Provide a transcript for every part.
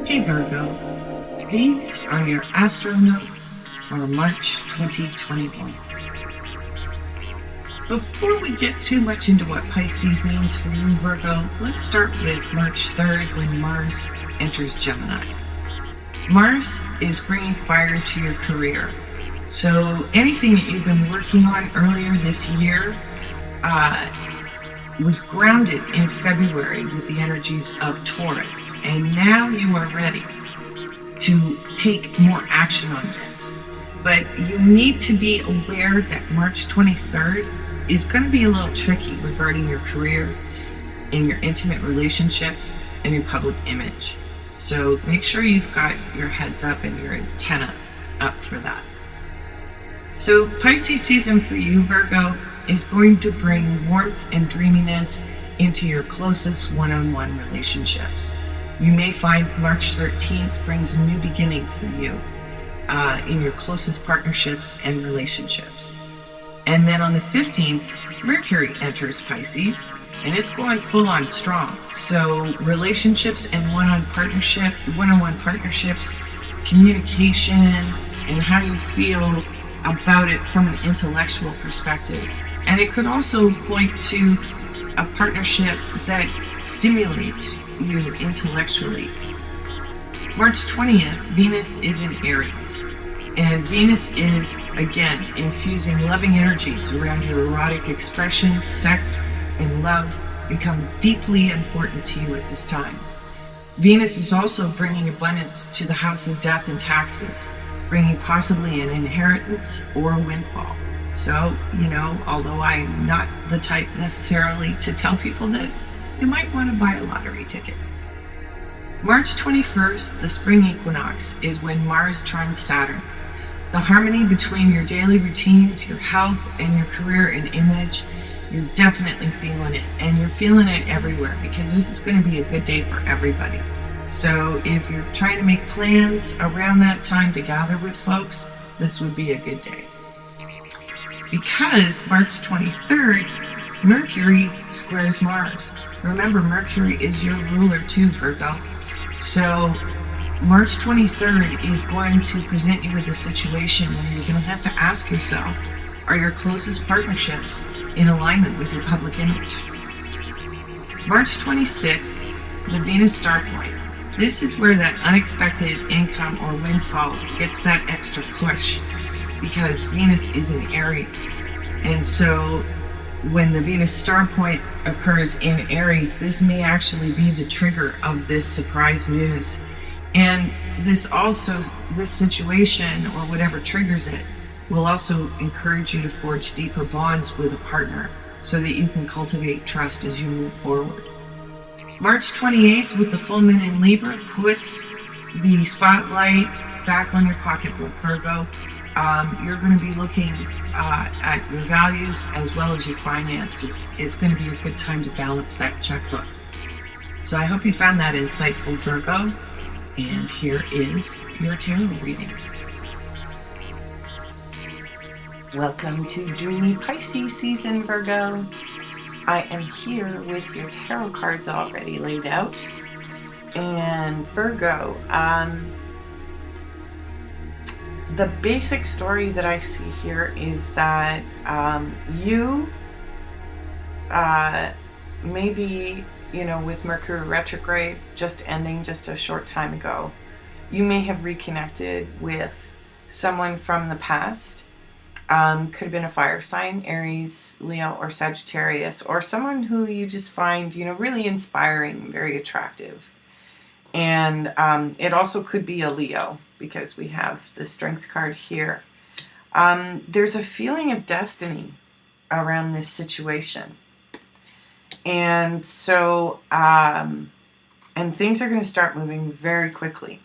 Hey Virgo, these are your astro notes for March 2021. Before we get too much into what Pisces means for you, Virgo, let's start with March 3rd when Mars enters Gemini. Mars is bringing fire to your career. So anything that you've been working on earlier this year was grounded in February with the energies of Taurus. And now you are ready to take more action on this. But you need to be aware that March 23rd is going to be a little tricky regarding your career, in your intimate relationships, and your public image. So make sure you've got your heads up and your antenna up for that. So Pisces season for you, Virgo, is going to bring warmth and dreaminess into your closest one-on-one relationships. You may find March 13th brings a new beginning for you in your closest partnerships and relationships. And then on the 15th, Mercury enters Pisces, and it's going full on strong. So relationships and one-on-one partnerships, communication, and how you feel about it from an intellectual perspective. And it could also point to a partnership that stimulates you intellectually. March 20th, Venus is in Aries. And Venus is, again, infusing loving energies around your erotic expression. Sex and love become deeply important to you at this time. Venus is also bringing abundance to the house of death and taxes, bringing possibly an inheritance or a windfall. So, although I'm not the type necessarily to tell people this, you might want to buy a lottery ticket. March 21st, the spring equinox, is when Mars trines Saturn. The harmony between your daily routines, your health, and your career and image, you're definitely feeling it. And you're feeling it everywhere because this is going to be a good day for everybody. So if you're trying to make plans around that time to gather with folks, this would be a good day. Because March 23rd, Mercury squares Mars. Remember, Mercury is your ruler too, Virgo. So March 23rd is going to present you with a situation where you're going to have to ask yourself, are your closest partnerships in alignment with your public image? March 26th, the Venus star point. This is where that unexpected income or windfall gets that extra push because Venus is in Aries. And so when the Venus star point occurs in Aries, this may actually be the trigger of this surprise news. And this situation or whatever triggers it will also encourage you to forge deeper bonds with a partner so that you can cultivate trust as you move forward. March 28th, with the full moon in Libra, puts the spotlight back on your pocketbook, Virgo. You're going to be looking at your values as well as your finances. It's going to be a good time to balance that checkbook. So I hope you found that insightful, Virgo. And here is your tarot reading. Welcome to Dreamy Pisces season, Virgo. I am here with your tarot cards already laid out. And Virgo, the basic story that I see here is that you maybe, with Mercury retrograde just ending just a short time ago, you may have reconnected with someone from the past. Could have been a fire sign, Aries, Leo, or Sagittarius, or someone who you just find, really inspiring, very attractive. And it also could be a Leo because we have the Strength card here. There's a feeling of destiny around this situation. And so, and things are going to start moving very quickly.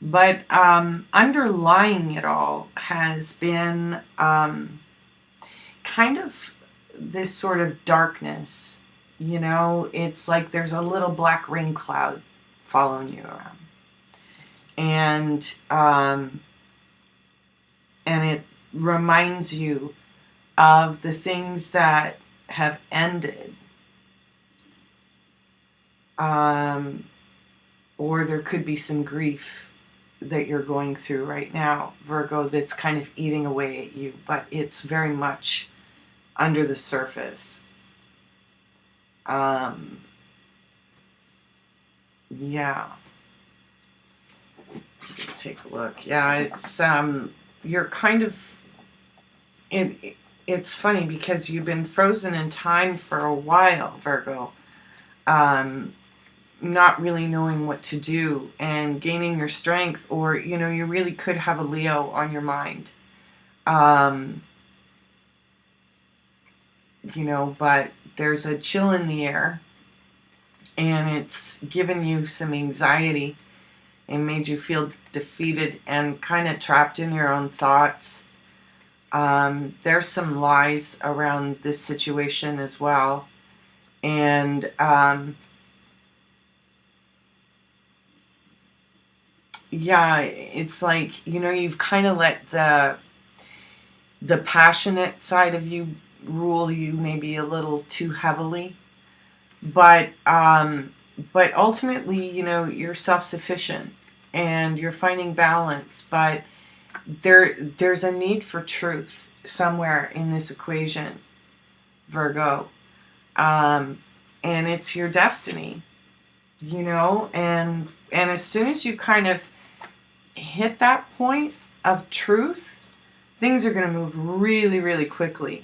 But underlying it all has been kind of this sort of darkness. It's like there's a little black rain cloud following you around. And it reminds you of the things that have ended or there could be some grief that you're going through right now, Virgo, that's kind of eating away at you, but it's very much under the surface. Yeah. Let's take a look. Yeah, it's you're kind of it's funny because you've been frozen in time for a while, Virgo. Not really knowing what to do and gaining your strength, or you really could have a Leo on your mind. But there's a chill in the air, and it's given you some anxiety and made you feel defeated and kind of trapped in your own thoughts. There's some lies around this situation as well. And yeah, it's like, you've kind of let the passionate side of you rule you maybe a little too heavily. But ultimately, you're self-sufficient and you're finding balance, but there's a need for truth somewhere in this equation, Virgo. And it's your destiny, and as soon as you kind of hit that point of truth, things are going to move really, really quickly.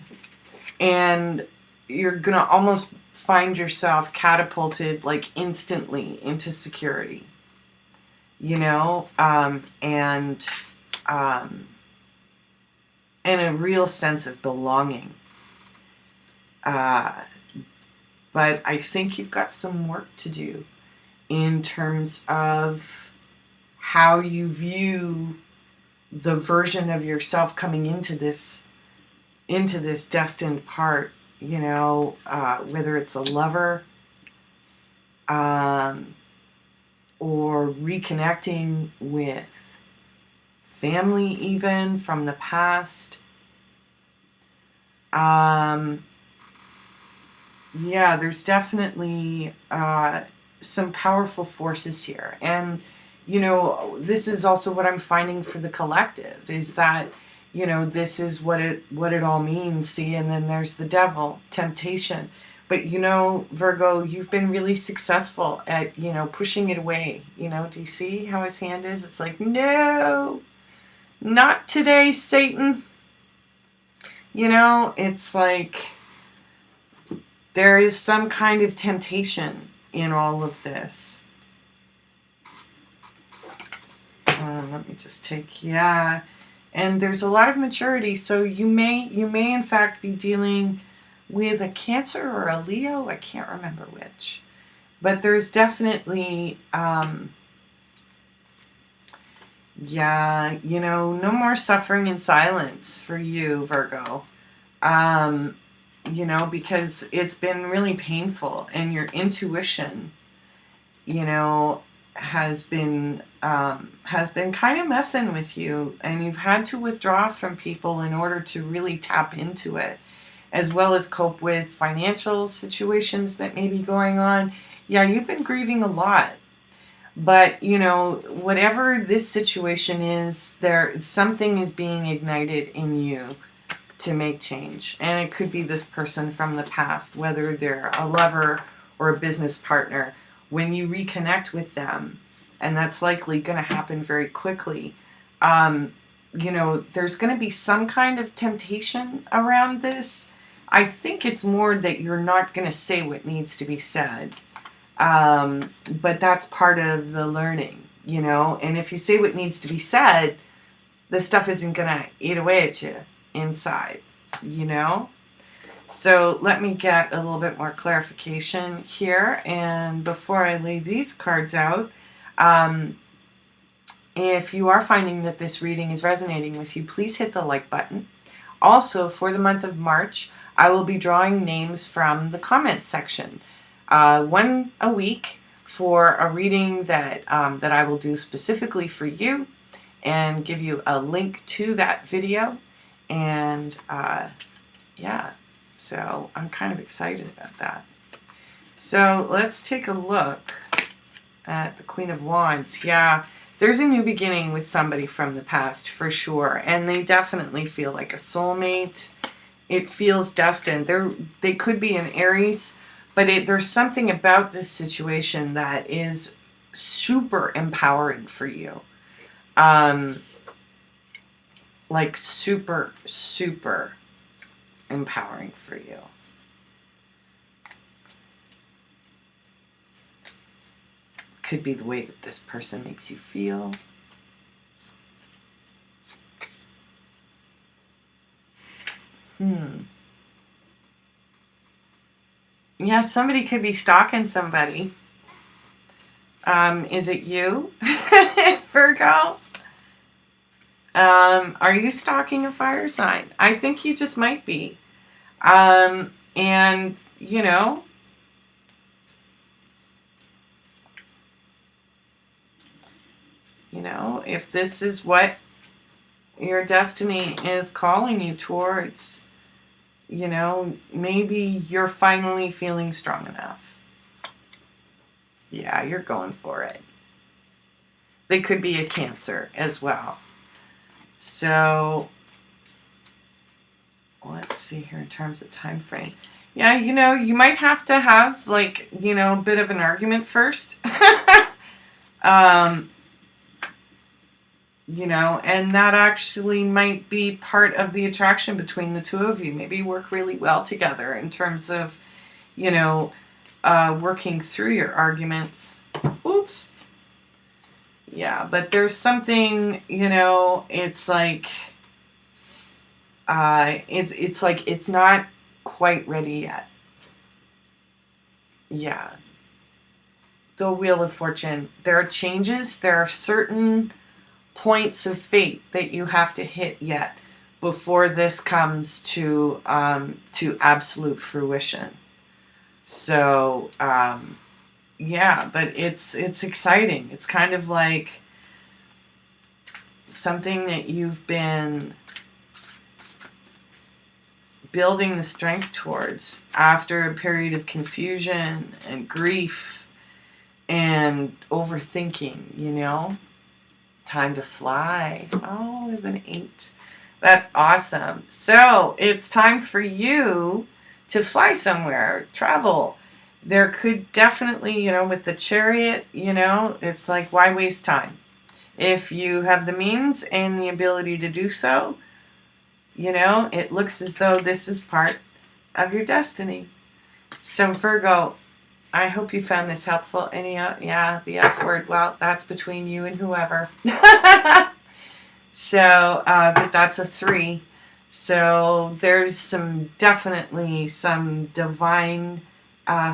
And you're going to almost find yourself catapulted like instantly into security, and a real sense of belonging. But I think you've got some work to do in terms of how you view the version of yourself coming into this destined part, whether it's a lover, or reconnecting with family even from the past. Yeah, there's definitely some powerful forces here. And, this is also what I'm finding for the collective, is that, this is what it all means. See, and then there's the devil, temptation. But, Virgo, you've been really successful at, pushing it away. Do you see how his hand is? It's like, no, not today, Satan. It's like there is some kind of temptation in all of this. Let me just take, yeah. And there's a lot of maturity. So you may in fact be dealing with a Cancer or a Leo. I can't remember which. But there's definitely, no more suffering in silence for you, Virgo. Because it's been really painful, and your intuition, has been kind of messing with you, and you've had to withdraw from people in order to really tap into it, as well as cope with financial situations that may be going on. Yeah, you've been grieving a lot. But, whatever this situation is, something is being ignited in you to make change. And it could be this person from the past, whether they're a lover or a business partner. When you reconnect with them, and that's likely going to happen very quickly, there's going to be some kind of temptation around this. I think it's more that you're not going to say what needs to be said. But that's part of the learning, and if you say what needs to be said, the stuff isn't going to eat away at you inside, So let me get a little bit more clarification here. And before I lay these cards out, if you are finding that this reading is resonating with you, please hit the like button. Also, for the month of March, I will be drawing names from the comments section. One a week for a reading that I will do specifically for you, and give you a link to that video. And yeah, so I'm kind of excited about that. So let's take a look The Queen of Wands. Yeah. There's a new beginning with somebody from the past for sure. And they definitely feel like a soulmate. It feels destined. They could be an Aries, but there's something about this situation that is super empowering for you. Like super, super empowering for you. Could be the way that this person makes you feel. Yeah, somebody could be stalking somebody. Is it you, Virgo? Are you stalking a fire sign? I think you just might be. And, you know, if this is what your destiny is calling you towards, maybe you're finally feeling strong enough. Yeah, you're going for it. They could be a Cancer as well. So, let's see here in terms of time frame. Yeah, you might have to have, like, a bit of an argument first. And that actually might be part of the attraction between the two of you. Maybe you work really well together in terms of, working through your arguments. Oops. Yeah, but there's something, it's like, it's like it's not quite ready yet. Yeah. The Wheel of Fortune. There are changes. There are certain points of fate that you have to hit yet before this comes to absolute fruition. So, yeah, but it's exciting. It's kind of like something that you've been building the strength towards after a period of confusion and grief and overthinking, Time to fly. Oh, there's an 8. That's awesome. So it's time for you to fly somewhere, travel. There could definitely, with the Chariot, it's like, why waste time? If you have the means and the ability to do so, it looks as though this is part of your destiny. So Virgo, I hope you found this helpful. Yeah, the F word. Well, that's between you and whoever. So, but that's a 3. So there's definitely some divine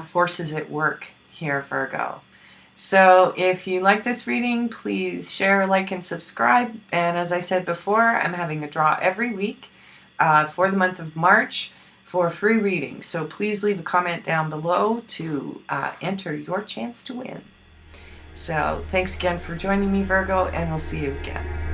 forces at work here, Virgo. So if you like this reading, please share, like, and subscribe. And as I said before, I'm having a draw every week for the month of March for free reading. So please leave a comment down below to enter your chance to win. So thanks again for joining me, Virgo, and we'll see you again.